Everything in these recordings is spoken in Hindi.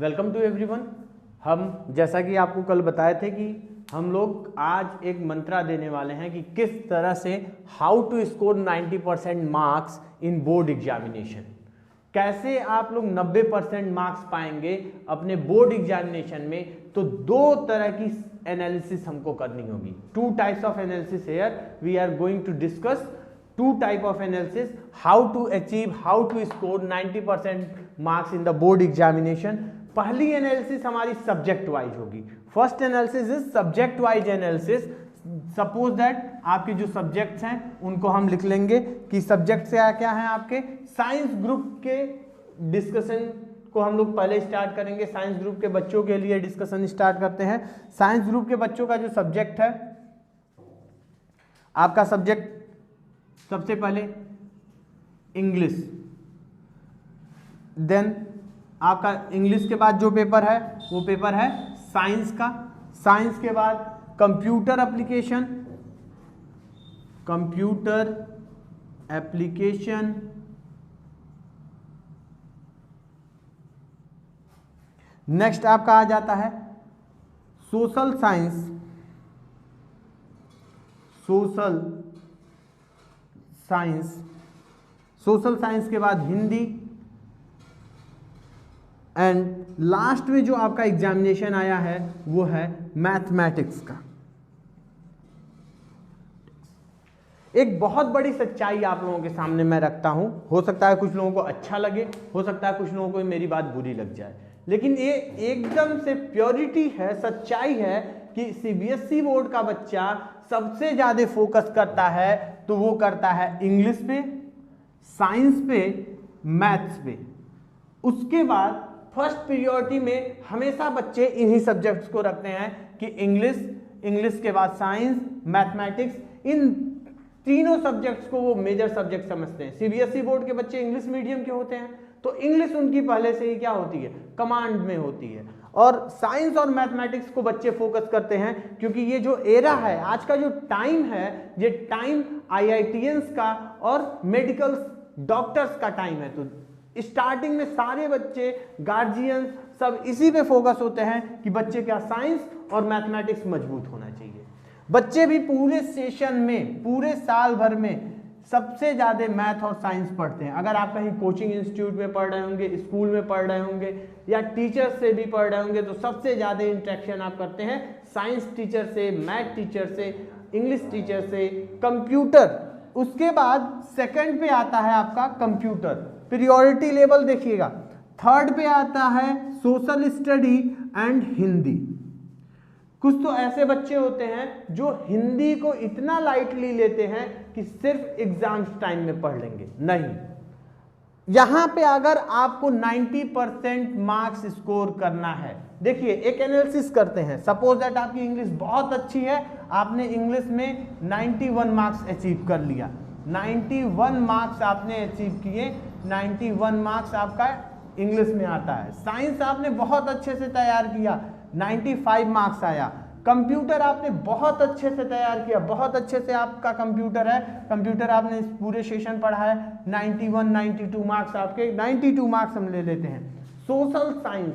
Welcome to everyone. हम जैसा कि आपको कल बताए थे कि हम लोग आज एक मंत्रा देने वाले हैं कि किस तरह से how to score 90% marks in board examination. कैसे आप लोग 90% मार्क्स पाएंगे अपने बोर्ड एग्जामिनेशन में। तो दो तरह की एनालिसिस हमको करनी होगी। Two types of analysis here we are going to discuss. Two type of analysis, how to achieve, how to score 90% marks in the board examination. पहली एनालिसिस हमारी सब्जेक्ट वाइज होगी। First analysis is subject wise analysis. Suppose that आपके जो सब्जेक्ट्स हैं उनको हम लिख लेंगे कि सब्जेक्ट से क्या है आपके साइंस ग्रुप के डिस्कशन को हम लोग पहले स्टार्ट करेंगे। साइंस ग्रुप के बच्चों के लिए डिस्कशन स्टार्ट करते हैं। साइंस ग्रुप के बच्चों का जो सब्जेक्ट है, आपका सब्जेक्ट सबसे पहले इंग्लिश, देन आपका इंग्लिश के बाद जो पेपर है वो पेपर है साइंस का। साइंस के बाद computer application, computer application, next आपका आ जाता है social science, social science, social science के बाद हिंदी, एंड लास्ट में जो आपका एग्जामिनेशन आया है वो है मैथमेटिक्स का। एक बहुत बड़ी सच्चाई आप लोगों के सामने मैं रखता हूं। हो सकता है कुछ लोगों को अच्छा लगे, हो सकता है कुछ लोगों को मेरी बात बुरी लग जाए, लेकिन ये एकदम से प्योरिटी है, सच्चाई है कि सीबीएसई बोर्ड का बच्चा सबसे ज्यादा फोकस करता है तो वो करता है इंग्लिश पे, साइंस पे, मैथ्स पे। उसके बाद फर्स्ट प्रियोरिटी में हमेशा बच्चे इन्हीं सब्जेक्ट्स को रखते हैं कि इंग्लिश, इंग्लिश के बाद साइंस, मैथमेटिक्स, इन तीनों सब्जेक्ट्स को वो मेजर सब्जेक्ट समझते हैं। सीबीएसई बोर्ड के बच्चे इंग्लिश मीडियम के होते हैं तो इंग्लिश उनकी पहले से ही क्या होती है, कमांड में होती है। और साइंस और मैथमेटिक्स को बच्चे फोकस करते हैं क्योंकि ये जो एरा है, आज का जो टाइम है, ये टाइम आईआईटीएंस का और मेडिकल डॉक्टर्स का टाइम है। तो स्टार्टिंग में सारे बच्चे, गार्जियंस सब इसी पे फोकस होते हैं कि बच्चे क्या साइंस और मैथमेटिक्स मजबूत होना चाहिए। बच्चे भी पूरे सेशन में, पूरे साल भर में सबसे ज्यादा मैथ और साइंस पढ़ते हैं। अगर आप कहीं कोचिंग इंस्टीट्यूट में पढ़ रहे होंगे, स्कूल में पढ़ रहे होंगे या टीचर से भी पढ़ रहे होंगे तो सबसे ज्यादा इंटरेक्शन आप करते हैं साइंस टीचर से, मैथ टीचर से, इंग्लिश टीचर से, कंप्यूटर। उसके बाद सेकंड पे आता है आपका कंप्यूटर, प्रियोरिटी लेवल देखिएगा। थर्ड पे आता है सोशल स्टडी एंड हिंदी। कुछ तो ऐसे बच्चे होते हैं जो हिंदी को इतना लाइटली लेते हैं कि सिर्फ एग्जाम्स टाइम में पढ़ लेंगे। नहीं, यहां पे अगर आपको 90% मार्क्स स्कोर करना है, देखिए एक एनालिसिस करते हैं। सपोज दैट आपकी इंग्लिश बहुत अच्छी है, आपने इंग्लिश में 91 मार्क्स अचीव कर लिया। 91 मार्क्स आपने अचीव किए, 91 मार्क्स आपका इंग्लिश में आता है। साइंस आपने बहुत अच्छे से तैयार किया, 95 मार्क्स आया। कंप्यूटर आपने बहुत अच्छे से तैयार किया, बहुत अच्छे से आपका कंप्यूटर है, कंप्यूटर आपने इस पूरे सेशन पढ़ा है, 91, 92 मार्क्स आपके, 92 मार्क्स हम ले लेते हैं। सोशल साइंस,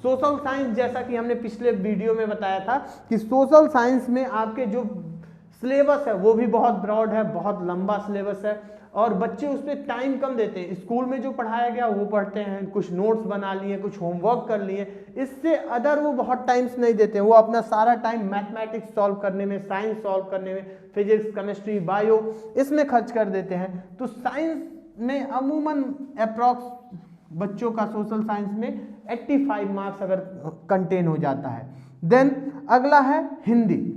सोशल साइंस जैसा कि हमने पिछले वीडियो में बताया था कि सोशल साइंस में आपके जो सिलेबस है वो भी बहुत ब्रॉड है, बहुत लंबा सिलेबस है और बच्चे उस पर टाइम कम देते हैं। स्कूल में जो पढ़ाया गया वो पढ़ते हैं, कुछ नोट्स बना लिए, कुछ होमवर्क कर लिए, इससे अदर वो बहुत टाइम्स नहीं देते हैं। वो अपना सारा टाइम मैथमेटिक्स सॉल्व करने में, साइंस सॉल्व करने में, फिजिक्स, केमिस्ट्री, बायो, इसमें खर्च कर देते हैं। तो साइंस में अमूमन अप्रॉक्स बच्चों का सोशल साइंस में 85 मार्क्स अगर कंटेन हो जाता है। देन अगला है हिंदी।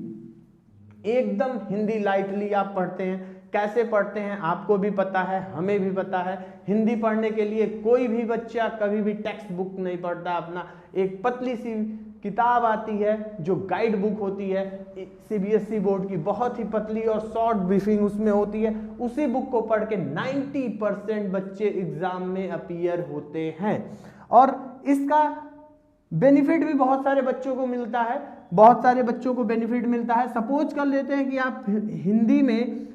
एकदम हिंदी लाइटली आप पढ़ते हैं। कैसे पढ़ते हैं आपको भी पता है, हमें भी पता है। हिंदी पढ़ने के लिए कोई भी बच्चा कभी भी टेक्स्ट बुक नहीं पढ़ता। अपना एक पतली सी किताब आती है जो गाइड बुक होती है सीबीएसई बोर्ड की, बहुत ही पतली और शॉर्ट ब्रीफिंग उसमें होती है। उसी बुक को पढ़ के 90% बच्चे एग्जाम में अपीयर होते हैं और इसका बेनिफिट भी बहुत सारे बच्चों को मिलता है, बहुत सारे बच्चों को बेनिफिट मिलता है। सपोज कर लेते हैं कि आप हिंदी में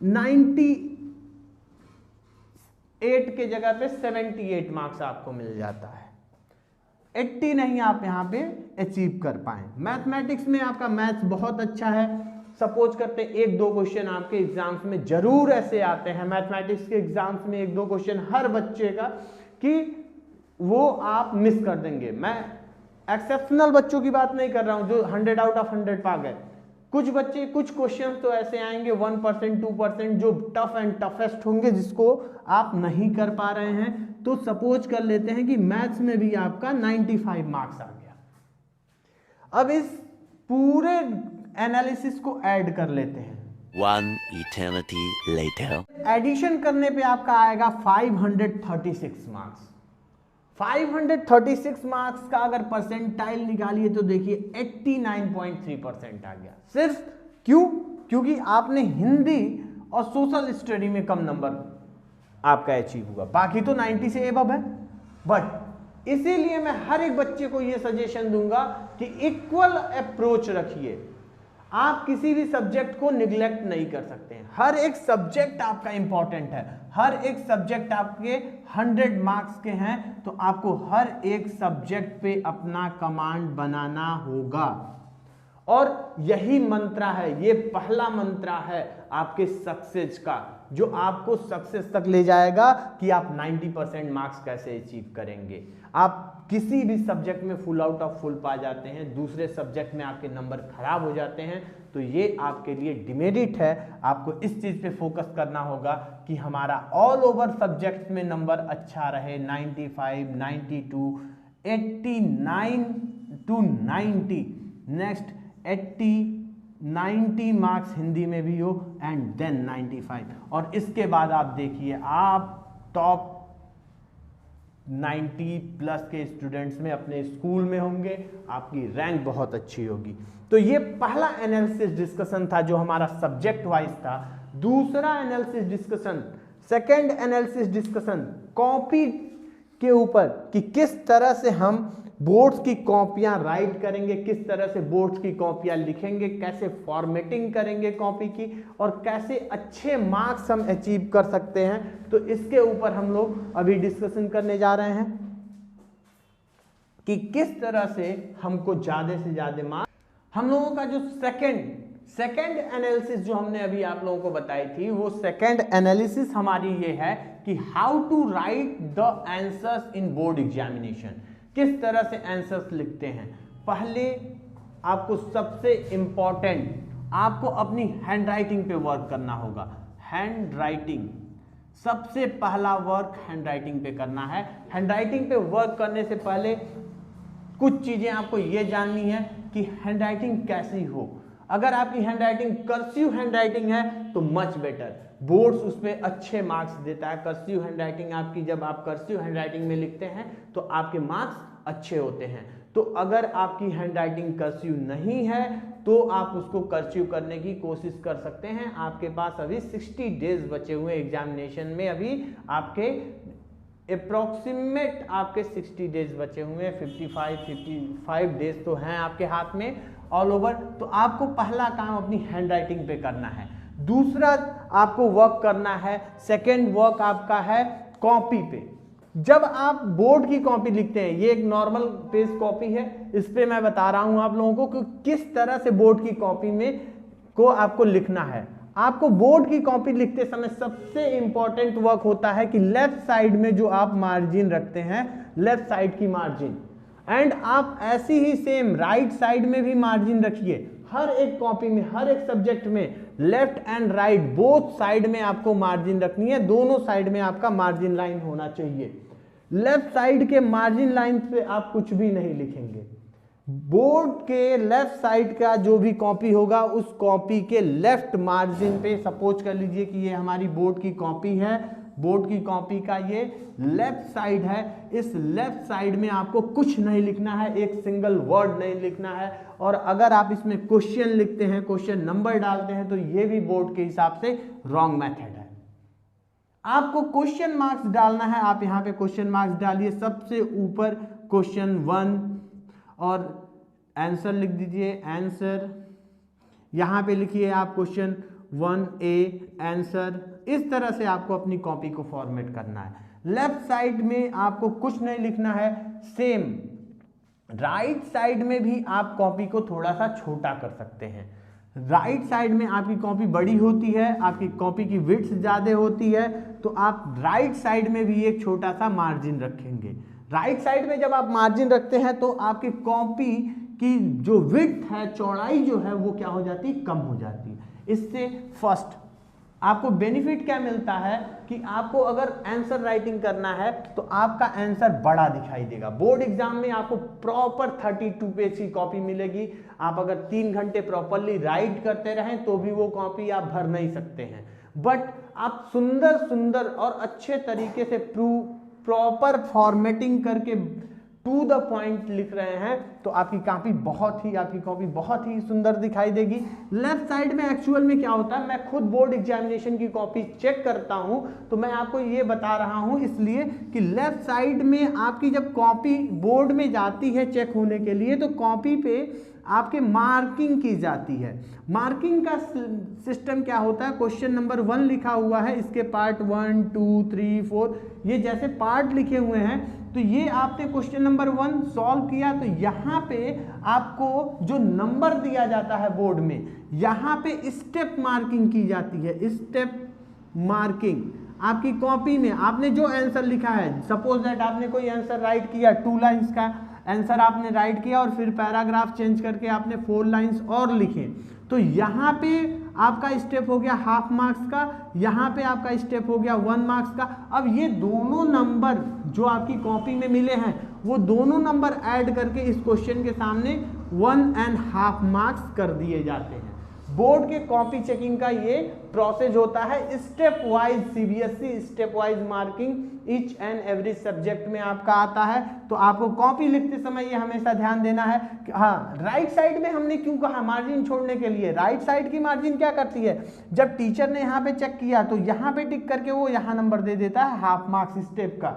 98 के जगह पे 78 मार्क्स आपको मिल जाता है। 80 नहीं आप यहाँ पे अचीव कर पाए। मैथमेटिक्स में आपका मैथ्स बहुत अच्छा है, सपोज करते हैं 1-2 क्वेश्चन आपके एग्जाम्स में जरूर ऐसे आते हैं, मैथमेटिक्स के एग्जाम्स में 1-2 क्वेश्चन हर बच्चे का कि वो आप मिस कर देंगे। मैं एक्सेप्शनल बच्चों की बात नहीं कर रहा हूं जो 100 आउट ऑफ 100 पा गए, कुछ बच्चे कुछ क्वेश्चन तो ऐसे आएंगे 1%, 2% जो टफ एंड टफेस्ट होंगे जिसको आप नहीं कर पा रहे हैं। तो सपोज कर लेते हैं कि मैथ्स में भी आपका 95 मार्क्स आ गया। अब इस पूरे एनालिसिस को ऐड कर लेते हैं। One eternity later. एडिशन करने पे आपका आएगा 536 मार्क्स। 536 मार्क्स का अगर परसेंटाइल निकालिए तो देखिए 89.3% आ गया। सिर्फ क्यों? क्योंकि आपने हिंदी और सोशल स्टडी में कम नंबर आपका अचीव हुआ, बाकी तो 90 से एबव है। बट इसीलिए मैं हर एक बच्चे को यह सजेशन दूंगा कि इक्वल अप्रोच रखिए। आप किसी भी सब्जेक्ट को निग्लेक्ट नहीं कर सकते हैं, हर एक सब्जेक्ट आपका इंपॉर्टेंट है, हर एक सब्जेक्ट आपके 100 मार्क्स के हैं, तो आपको हर एक सब्जेक्ट पे अपना कमांड बनाना होगा। और यही मंत्र है, ये पहला मंत्र है आपके सक्सेस का, जो आपको सक्सेस तक ले जाएगा कि आप 90% मार्क्स कैसे अचीव करेंगे। आप किसी भी सब्जेक्ट में फुल आउट ऑफ फुल पा जाते हैं, दूसरे सब्जेक्ट में आपके नंबर खराब हो जाते हैं, तो ये आपके लिए डिमेरिट है। आपको इस चीज पे फोकस करना होगा कि हमारा ऑल ओवर सब्जेक्ट में नंबर अच्छा रहे, 95, 92, 89 to 90, नेक्स्ट 80, 90 मार्क्स हिंदी में भी हो एंड देन 95, और इसके बाद आप देखिए आप टॉप 90 प्लस के स्टूडेंट्स में अपने स्कूल में होंगे, आपकी रैंक बहुत अच्छी होगी। तो ये पहला एनालिसिस डिस्कशन था जो हमारा सब्जेक्ट वाइज था। दूसरा analysis discussion, second analysis discussion copy के ऊपर कि किस तरह से हम बोर्ड्स की कॉपियां राइट करेंगे, किस तरह से बोर्ड्स की कॉपियां लिखेंगे, कैसे फॉर्मेटिंग करेंगे कॉपी की, और कैसे अच्छे मार्क्स हम अचीव कर सकते हैं। तो इसके ऊपर हम लोग अभी डिस्कशन करने जा रहे हैं कि किस तरह से हमको ज्यादा से ज्यादा मार्क्स। हम लोगों का जो सेकंड एनालिसिस जो हमने अभी आप लोगों को बताई थी, वो सेकंड एनालिसिस हमारी ये है कि how to write the answers in board examination, किस तरह से आंसर्स लिखते हैं। पहले आपको सबसे इंपॉर्टेंट आपको अपनी हैंडराइटिंग पे वर्क करना होगा। हैंडराइटिंग सबसे पहला वर्क हैंडराइटिंग पे करना है। हैंडराइटिंग पे वर्क करने से पहले कुछ चीजें आपको ये जाननी है कि हैंडराइटिंग कैसी हो। अगर आपकी हैंडराइटिंग कर्सिव हैंडराइटिंग है तो मच बेटर, बोर्ड्स उस पर अच्छे मार्क्स देता है। कर्सिव हैंडराइटिंग आपकी, जब आप कर्सिव हैंडराइटिंग में लिखते हैं तो आपके मार्क्स अच्छे होते हैं। तो अगर आपकी हैंडराइटिंग कर्सिव नहीं है तो आप उसको कर्सिव करने की कोशिश कर सकते हैं। आपके पास अभी 60 डेज बचे हुए एग्जामिनेशन में, अभी आपके अप्रोक्सीमेट आपके 60 डेज बचे हुए हैं, 55 डेज तो हैं आपके हाथ में ऑल ओवर। तो आपको पहला काम अपनी हैंडराइटिंग पे करना है। दूसरा आपको वर्क करना है, सेकंड वर्क आपका है कॉपी पे। जब आप बोर्ड की कॉपी लिखते हैं, ये एक नॉर्मल पेज कॉपी है, इस पे मैं बता रहा हूं आप लोगों को कि किस तरह से बोर्ड की कॉपी में को आपको लिखना है। आपको बोर्ड की कॉपी लिखते समय सबसे इंपॉर्टेंट वर्क होता है कि लेफ्ट साइड में जो आप मार्जिन रखते हैं, लेफ्ट साइड की मार्जिन, एंड आप ऐसी ही सेम राइट साइड में भी मार्जिन रखिए। हर एक कॉपी में, हर एक सब्जेक्ट में left and right both side में आपको मार्जिन रखनी है। दोनों साइड में आपका मार्जिन लाइन होना चाहिए। लेफ्ट साइड के मार्जिन लाइन पे आप कुछ भी नहीं लिखेंगे। बोर्ड के लेफ्ट साइड का जो भी कॉपी होगा उस कॉपी के लेफ्ट मार्जिन पे, सपोज कर लीजिए कि ये हमारी बोर्ड की कॉपी है, बोर्ड की कॉपी का ये लेफ्ट साइड है, इस लेफ्ट साइड में आपको कुछ नहीं लिखना है, एक सिंगल वर्ड नहीं लिखना है। और अगर आप इसमें क्वेश्चन लिखते हैं, क्वेश्चन नंबर डालते हैं, तो ये भी बोर्ड के हिसाब से रॉन्ग मेथड है। आपको क्वेश्चन मार्क्स डालना है, आप यहाँ पे क्वेश्चन मार्क्स डालिए, सबसे ऊपर क्वेश्चन 1 और आंसर लिख दीजिए, आंसर यहाँ पे लिखिए आप क्वेश्चन 1A आंसर। इस तरह से आपको अपनी कॉपी को फॉर्मेट करना है। लेफ्ट साइड में आपको कुछ नहीं लिखना है, सेम राइट साइड में भी आप कॉपी को थोड़ा सा छोटा कर सकते हैं। राइट साइड में आपकी कॉपी बड़ी होती है, आपकी कॉपी की विड्थ ज़्यादा होती है, तो आप राइट साइड में भी एक छोटा सा मार्जिन रखेंगे। राइट साइड में जब आप मार्जिन रखते हैं तो आपकी कॉपी की जो विड्थ है, चौड़ाई जो है वो क्या हो जाती है, कम हो जाती है। इससे फर्स्ट आपको बेनिफिट क्या मिलता है कि आपको अगर आंसर राइटिंग करना है तो आपका आंसर बड़ा दिखाई देगा। बोर्ड एग्जाम में आपको प्रॉपर 32 पेज की कॉपी मिलेगी। आप अगर 3 घंटे प्रॉपरली राइट करते रहें तो भी वो कॉपी आप भर नहीं सकते हैं, बट आप सुंदर सुंदर और अच्छे तरीके से प्रॉपर फॉर्मेटिंग करके टू द पॉइंट लिख रहे हैं तो आपकी कॉपी बहुत ही सुंदर दिखाई देगी। लेफ्ट साइड में एक्चुअल में क्या होता है, मैं खुद बोर्ड एग्जामिनेशन की कॉपी चेक करता हूं तो मैं आपको ये बता रहा हूं इसलिए कि लेफ्ट साइड में आपकी जब कॉपी बोर्ड में जाती है चेक होने के लिए तो कॉपी पे आपके मार्किंग की जाती है। मार्किंग का सिस्टम क्या होता है, क्वेश्चन नंबर 1 लिखा हुआ है, इसके पार्ट 1 2 3 4 ये जैसे पार्ट लिखे हुए हैं, तो ये आपने क्वेश्चन नंबर 1 सॉल्व किया तो यहाँ पे आपको जो नंबर दिया जाता है बोर्ड में, यहाँ पे स्टेप मार्किंग की जाती है। स्टेप मार्किंग आपकी कॉपी में आपने जो आंसर लिखा है, सपोज दैट आपने कोई आंसर राइट किया, 2 लाइन्स का आंसर आपने राइट किया और फिर पैराग्राफ चेंज करके आपने 4 लाइन्स और लिखे, तो यहाँ पे आपका स्टेप हो गया हाफ मार्क्स का, यहाँ पे आपका स्टेप हो गया 1 मार्क्स का। अब ये दोनों नंबर जो आपकी कॉपी में मिले हैं वो दोनों नंबर ऐड करके इस क्वेश्चन के सामने 1.5 मार्क्स कर दिए जाते हैं। बोर्ड के कॉपी चेकिंग का ये प्रोसेस होता है। Step wise CBSE step wise marking each and every subject में आपका आता है, तो आपको कॉपी लिखते समय ये हमेशा ध्यान देना है कि हाँ, राइट साइड में हमने क्यों कहा मार्जिन छोड़ने के लिए। राइट साइड की मार्जिन क्या करती है, जब टीचर ने यहाँ पे चेक किया तो यहाँ पे टिक करके वो यहाँ नंबर दे देता है हाफ मार्क्स स्टेप का,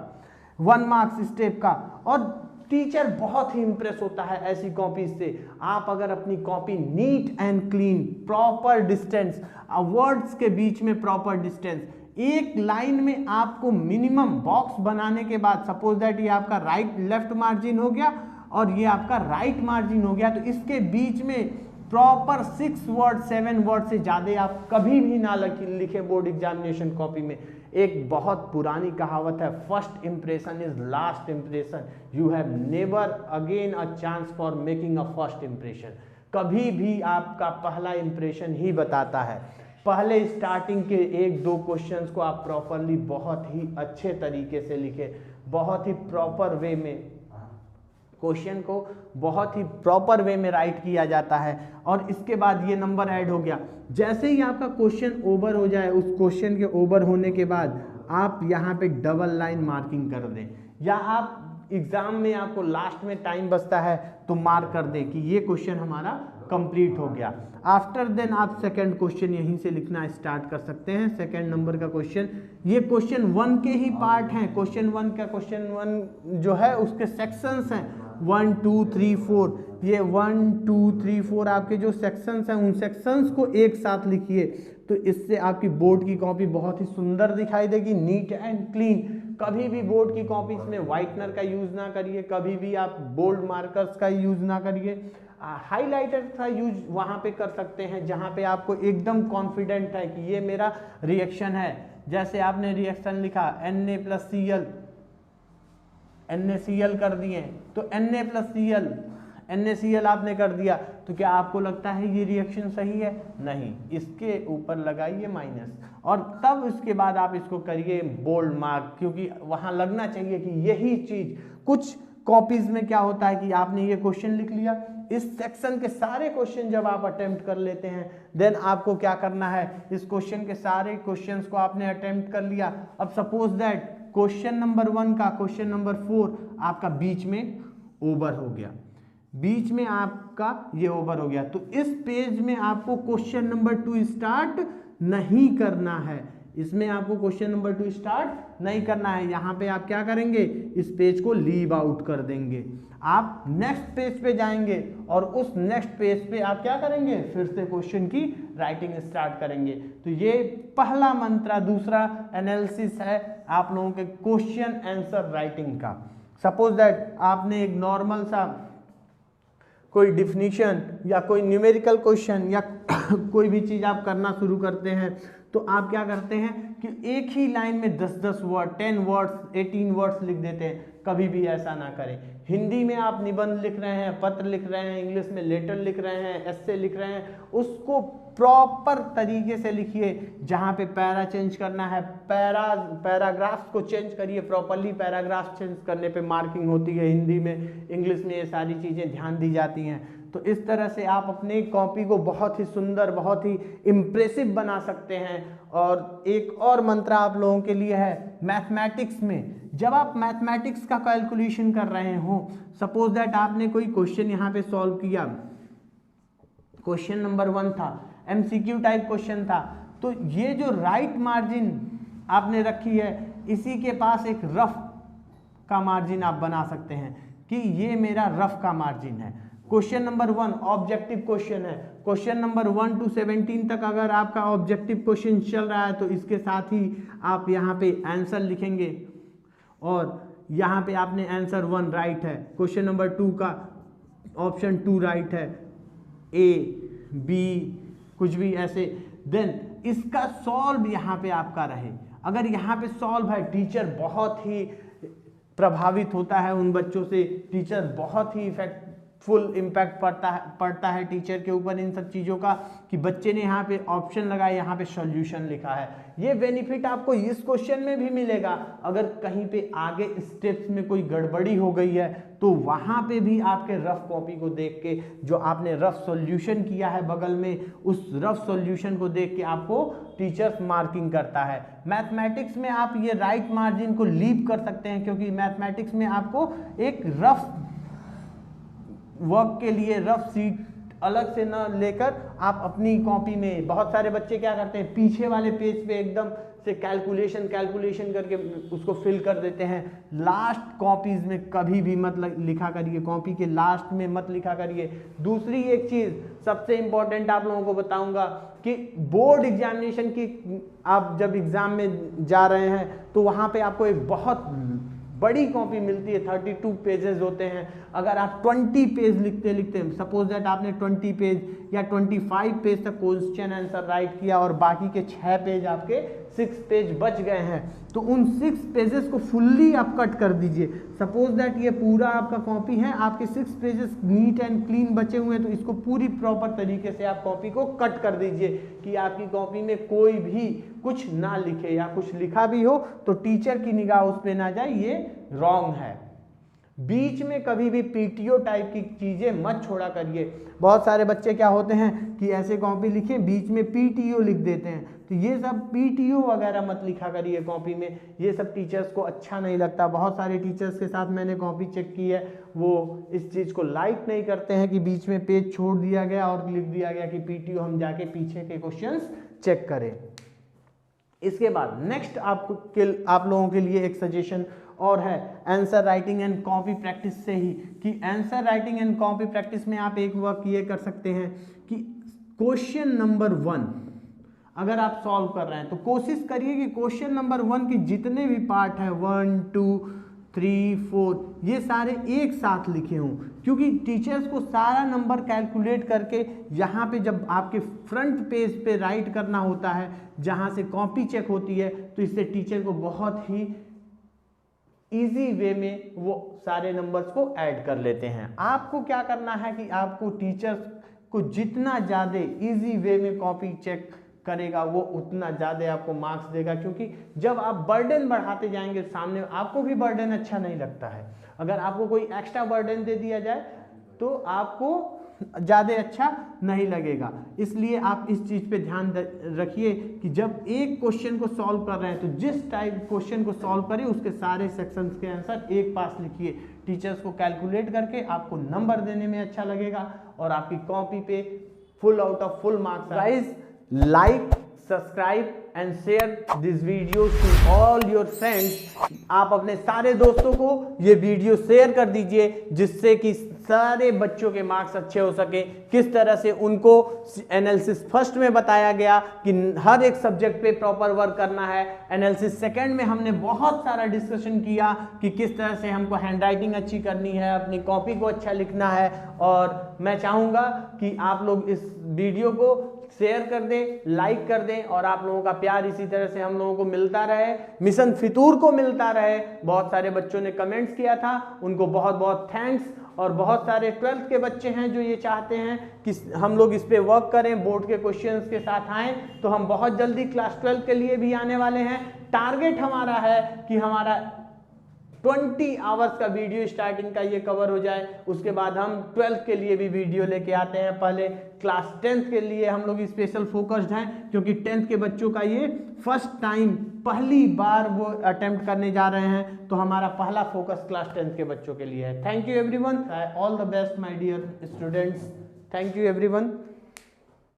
1 मार्क्स स्टेप का, और टीचर बहुत ही इंप्रेस होता है ऐसी कॉपी से। आप अगर अपनी copy neat and clean, proper distance, words के बीच में प्रॉपर डिस्टेंस, एक लाइन में आपको मिनिमम बॉक्स बनाने के बाद, सपोज दैट ये आपका राइट लेफ्ट मार्जिन हो गया और ये आपका राइट मार्जिन हो गया, तो इसके बीच में प्रॉपर 6 वर्ड 7 वर्ड से ज़्यादा आप कभी भी ना लिखे बोर्ड एग्जामिनेशन कॉपी में। एक बहुत पुरानी कहावत है, first impression is last impression, you have never again a chance for making a first impression. कभी भी आपका पहला इंप्रेशन ही बताता है। पहले स्टार्टिंग के 1-2 क्वेश्चंस को आप प्रॉपरली बहुत ही अच्छे तरीके से लिखे, बहुत ही प्रॉपर वे में क्वेश्चन को बहुत ही प्रॉपर वे में राइट किया जाता है, और इसके बाद ये नंबर ऐड हो गया। जैसे ही आपका क्वेश्चन ओवर हो जाए, उस क्वेश्चन के ओवर होने के बाद आप यहाँ पे डबल लाइन मार्किंग कर दें, या आप एग्जाम में आपको लास्ट में टाइम बचता है तो मार्क कर दें कि ये क्वेश्चन हमारा कंप्लीट हो गया। आफ्टर देन आप सेकंड क्वेश्चन यहीं से लिखना स्टार्ट कर सकते हैं। सेकंड नंबर का क्वेश्चन, ये क्वेश्चन 1 के ही पार्ट हैं। क्वेश्चन 1 जो है उसके सेक्शंस हैं 1 2 3 4, ये 1 2 3 4 आपके जो सेक्शंस हैं उन सेक्शंस को एक साथ लिखिए, तो इससे आपकी बोर्ड की कॉपी बहुत ही सुंदर दिखाई देगी, नीट एंड क्लीन। कभी भी बोर्ड की कॉपीज में व्हाइटनर का यूज ना करिए, कभी भी आप बोल्ड मार्कर्स का यूज ना करिए। हाइलाइटर का यूज वहाँ पे कर सकते हैं जहाँ पे आपको एकदम कॉन्फिडेंट है कि ये मेरा रिएक्शन है। जैसे आपने रिएक्शन लिखा Na+Cl, NaCl कर दिए, तो Na+Cl NaCl आपने कर दिया, तो क्या आपको लगता है ये रिएक्शन सही है? नहीं, इसके ऊपर लगाइए माइनस, और तब उसके बाद आप इसको करिए बोल्ड मार्क, क्योंकि वहाँ लगना चाहिए कि यही चीज। कुछ कॉपीज में क्या होता है कि आपने ये क्वेश्चन लिख लिया, इस सेक्शन के सारे क्वेश्चन जब आप अटेम्प्ट कर लेते हैं, देन आपको क्या करना है, इस क्वेश्चन के सारे क्वेश्चंस को आपने अटेम्प्ट कर लिया। अब सपोज दैट क्वेश्चन नंबर 1 का क्वेश्चन नंबर 4 आपका बीच में ओवर हो गया, बीच में आपका ये ओवर हो गया, तो इस पेज में आपको क्वेश्चन नंबर 2 स्टार्ट नहीं करना है। इसमें आपको क्वेश्चन नंबर 2 स्टार्ट नहीं करना है। यहाँ पे आप क्या करेंगे, इस पेज को लीव आउट कर देंगे। आप नेक्स्ट पेज पे जाएंगे और उस नेक्स्ट पेज पे आप क्या करेंगे, फिर से क्वेश्चन की राइटिंग स्टार्ट करेंगे। तो ये पहला मंत्र। दूसरा एनालिसिस है आप लोगों के क्वेश्चन आंसर राइटिंग का। सपोज दैट आपने एक नॉर्मल सा कोई डिफिनीशन या कोई न्यूमेरिकल क्वेश्चन या कोई भी चीज़ आप करना शुरू करते हैं तो आप क्या करते हैं कि एक ही लाइन में 10-10 वर्ड, 10 वर्ड्स, 18 वर्ड्स लिख देते हैं। कभी भी ऐसा ना करें। हिंदी में आप निबंध लिख रहे हैं, पत्र लिख रहे हैं, इंग्लिश में लेटर लिख रहे हैं, एस्से लिख रहे हैं, उसको प्रॉपर तरीके से लिखिए। जहाँ पे पैरा चेंज करना है, पैराग्राफ्स को चेंज करिए प्रॉपरली। पैराग्राफ चेंज करने पे मार्किंग होती है हिंदी में, इंग्लिश में ये सारी चीज़ें ध्यान दी जाती हैं। तो इस तरह से आप अपने कॉपी को बहुत ही सुंदर, बहुत ही इम्प्रेसिव बना सकते हैं। और एक और मंत्र आप लोगों के लिए है, मैथमेटिक्स में जब आप मैथमेटिक्स का कैलकुलेशन कर रहे हो, सपोज दैट आपने कोई क्वेश्चन यहाँ पे सॉल्व किया, क्वेश्चन नंबर 1 था, एमसीक्यू टाइप क्वेश्चन था, तो ये जो राइट मार्जिन आपने रखी है, इसी के पास एक रफ का मार्जिन आप बना सकते हैं कि ये मेरा रफ का मार्जिन है। क्वेश्चन नंबर 1 ऑब्जेक्टिव क्वेश्चन है, क्वेश्चन नंबर 1 to 17 तक अगर आपका ऑब्जेक्टिव क्वेश्चन चल रहा है तो इसके साथ ही आप यहाँ पे आंसर लिखेंगे। और यहाँ पे आपने आंसर 1 राइट है, क्वेश्चन नंबर 2 का ऑप्शन 2 राइट है, ए बी कुछ भी ऐसे, देन इसका सॉल्व यहाँ पे आपका रहे। अगर यहाँ पे सॉल्व है, टीचर बहुत ही प्रभावित होता है उन बच्चों से, टीचर बहुत ही फुल इम्पैक्ट पड़ता है टीचर के ऊपर इन सब चीज़ों का कि बच्चे ने यहाँ पे ऑप्शन लगाया, यहाँ पे सॉल्यूशन लिखा है। ये बेनिफिट आपको इस क्वेश्चन में भी मिलेगा। अगर कहीं पे आगे स्टेप्स में कोई गड़बड़ी हो गई है तो वहाँ पे भी आपके रफ कॉपी को देख के, जो आपने रफ सॉल्यूशन किया है बगल में, उस रफ सॉल्यूशन को देख के आपको टीचर्स मार्किंग करता है। मैथमेटिक्स में आप ये राइट मार्जिन को लीव कर सकते हैं, क्योंकि मैथमेटिक्स में आपको एक रफ वर्क के लिए रफ सीट अलग से न लेकर आप अपनी कॉपी में, बहुत सारे बच्चे क्या करते हैं पीछे वाले पेज पे एकदम से कैलकुलेशन करके उसको फिल कर देते हैं। लास्ट कॉपीज में कभी भी मत लिखा करिए, कॉपी के लास्ट में मत लिखा करिए। दूसरी एक चीज़ सबसे इम्पोर्टेंट आप लोगों को बताऊंगा कि बोर्ड एग्जामिनेशन की आप जब एग्जाम में जा रहे हैं तो वहाँ पे आपको एक बहुत बड़ी कॉपी मिलती है, 32 पेजेस होते हैं। अगर आप 20 पेज लिखते लिखते, सपोज दैट आपने 20 पेज या 25 पेज तक क्वेश्चन आंसर राइट किया और बाकी के 6 पेज आपके 6 पेज बच गए हैं, तो उन 6 पेजेस को फुल्ली आप कट कर दीजिए। सपोज दैट ये पूरा आपका कॉपी है, आपके 6 पेजेस नीट एंड क्लीन बचे हुए हैं, तो इसको पूरी प्रॉपर तरीके से आप कॉपी को कट कर दीजिए कि आपकी कॉपी में कोई भी कुछ ना लिखे, या कुछ लिखा भी हो तो टीचर की निगाह उस पर ना जाए, ये रॉन्ग है। बीच में कभी भी पीटीओ टाइप की चीज़ें मत छोड़ा करिए। बहुत सारे बच्चे क्या होते हैं कि ऐसे कॉपी लिखे बीच में पीटीओ लिख देते हैं, तो ये सब पीटीओ वगैरह मत लिखा करिए कॉपी में, ये सब टीचर्स को अच्छा नहीं लगता। बहुत सारे टीचर्स के साथ मैंने कॉपी चेक की है, वो इस चीज़ को लाइक नहीं करते हैं कि बीच में पेज छोड़ दिया गया और लिख दिया गया कि पीटीओ, हम जाके पीछे के क्वेश्चंस चेक करें। इसके बाद नेक्स्ट आप लोगों के लिए एक सजेशन और है answer writing and copy practice से ही, कि answer writing and copy practice में आप एक वर्क ये कर सकते हैं कि क्वेश्चन नंबर 1 अगर आप सॉल्व कर रहे हैं तो कोशिश करिए कि क्वेश्चन नंबर 1 के जितने भी पार्ट हैं 1 2 3 4 ये सारे एक साथ लिखे हों, क्योंकि टीचर्स को सारा नंबर कैलकुलेट करके यहाँ पे जब आपके फ्रंट पेज पे राइट करना होता है, जहाँ से कॉपी चेक होती है, तो इससे टीचर को बहुत ही इजी वे में वो सारे नंबर्स को ऐड कर लेते हैं। आपको क्या करना है कि आपको टीचर्स को जितना ज़्यादा इजी वे में कॉपी चेक करेगा वो उतना ज़्यादा आपको मार्क्स देगा, क्योंकि जब आप बर्डन बढ़ाते जाएंगे सामने आपको भी बर्डन अच्छा नहीं लगता है। अगर आपको कोई एक्स्ट्रा बर्डन दे दिया जाए तो आपको ज़्यादा अच्छा नहीं लगेगा। इसलिए आप इस चीज़ पे ध्यान रखिए कि जब एक क्वेश्चन को सॉल्व कर रहे हैं तो जिस टाइप क्वेश्चन को सॉल्व करें उसके सारे सेक्शंस के आंसर एक पास लिखिए। टीचर्स को कैलकुलेट करके आपको नंबर देने में अच्छा लगेगा और आपकी कॉपी पे full out of full marks. Guys, like, subscribe and share this video to all your friends. आप अपने सारे दोस्तों को ये वीडियो शेयर कर दीजिए, जिससे कि सारे बच्चों के मार्क्स अच्छे हो सके। किस तरह से उनको एनालिसिस फर्स्ट में बताया गया कि हर एक सब्जेक्ट पे प्रॉपर वर्क करना है। एनालिसिस सेकंड में हमने बहुत सारा डिस्कशन किया कि किस तरह से हमको हैंडराइटिंग अच्छी करनी है, अपनी कॉपी को अच्छा लिखना है। और मैं चाहूँगा कि आप लोग इस वीडियो को शेयर कर दें, लाइक कर दें, और आप लोगों का प्यार इसी तरह से हम लोगों को मिलता रहे, मिशन फितूर को मिलता रहे। बहुत सारे बच्चों ने कमेंट्स किया था, उनको बहुत बहुत थैंक्स। और बहुत सारे 12th के बच्चे हैं जो ये चाहते हैं कि हम लोग इस पे वर्क करें, बोर्ड के क्वेश्चंस के साथ आएँ। तो हम बहुत जल्दी क्लास 12 के लिए भी आने वाले हैं। टारगेट हमारा है कि हमारा 20 आवर्स का वीडियो स्टार्टिंग का ये कवर हो जाए। उसके बाद हम 12th के लिए भी वीडियो लेके आते हैं। पहले क्लास 10th के लिए हम लोग स्पेशल फोकस्ड हैं, क्योंकि 10th के बच्चों का ये फर्स्ट टाइम, पहली बार वो अटेम्प्ट करने जा रहे हैं। तो हमारा पहला फोकस क्लास 10th के बच्चों के लिए है। Thank you everyone, all the best my dear students. Thank you everyone.